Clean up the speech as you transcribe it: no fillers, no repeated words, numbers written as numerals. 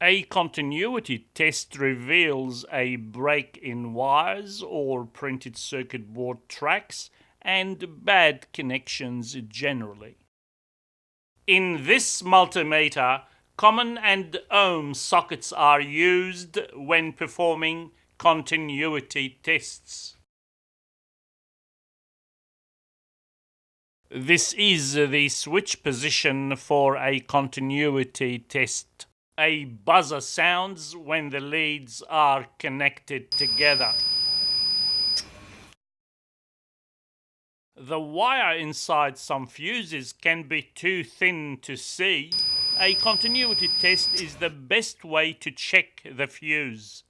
A continuity test reveals a break in wires or printed circuit board tracks and bad connections generally. In this multimeter, common and ohm sockets are used when performing continuity tests. This is the switch position for a continuity test. A buzzer sounds when the leads are connected together. The wire inside some fuses can be too thin to see. A continuity test is the best way to check the fuse.